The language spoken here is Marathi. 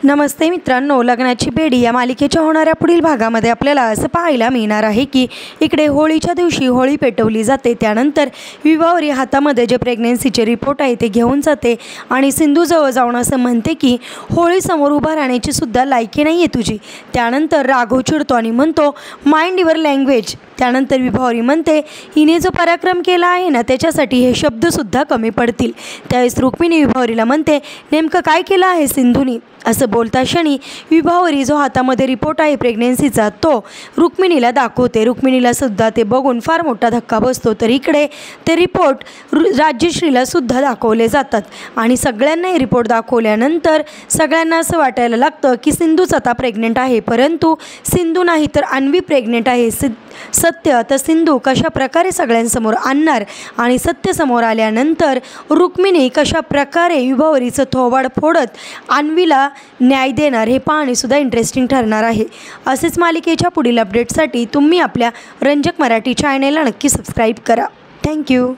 नमस्ते मित्रांनो, लग्नाची बेडी या मालिकेच्या होणाऱ्या पुढील भागामध्ये आपल्याला असं पाहायला मिळणार आहे की इकडे होळीच्या दिवशी होळी पेटवली जाते। त्यानंतर विवाहरी हातामध्ये जे प्रेग्नन्सीचे रिपोर्ट आहे ते घेऊन जाते आणि सिंधूजवळ जाऊन असं म्हणते की होळी समोर उभा राहण्याची सुद्धा लायकी नाही आहे तुझी। त्यानंतर राघव चिडतो आणि म्हणतो माइंड युअर लँग्वेज। त्यानंतर विभावरी म्हणते हिने जो पराक्रम केला आहे ना त्याच्यासाठी हे शब्दसुद्धा कमी पडतील। त्यावेळेस रुक्मिणी विभावरीला म्हणते नेमकं काय केलं आहे सिंधूनी। असं बोलता क्षणी विभावरी जो हातामध्ये रिपोर्ट आहे प्रेग्नन्सीचा तो रुक्मिणीला दाखवते। रुक्मिणीला सुद्धा ते बघून फार मोठा धक्का बसतो। तर इकडे ते रिपोर्ट राज्यश्रीला सुद्धा दाखवले जातात आणि सगळ्यांना हे रिपोर्ट दाखवल्यानंतर सगळ्यांना असं वाटायला लागतं की सिंधूच आता प्रेग्नेंट आहे, परंतु सिंधू नाही तर अन्वी प्रेग्नेंट आहे। सत्य आता सिंधू कशा प्रकारे सगळ्यांसमोर आणणार आणि सत्य समोर आल्यानंतर रुक्मिणी कशा प्रकारे विभावरीचं थोबाड फोडत अन्वीला न्याय देणार हे पाहणे सुद्धा इंटरेस्टिंग ठरणार आहे। असेच मालिकेच्या पुढील अपडेटसाठी तुम्ही आपल्या रंजक मराठी चॅनेलला नक्की सबस्क्राईब करा। थँक्यू।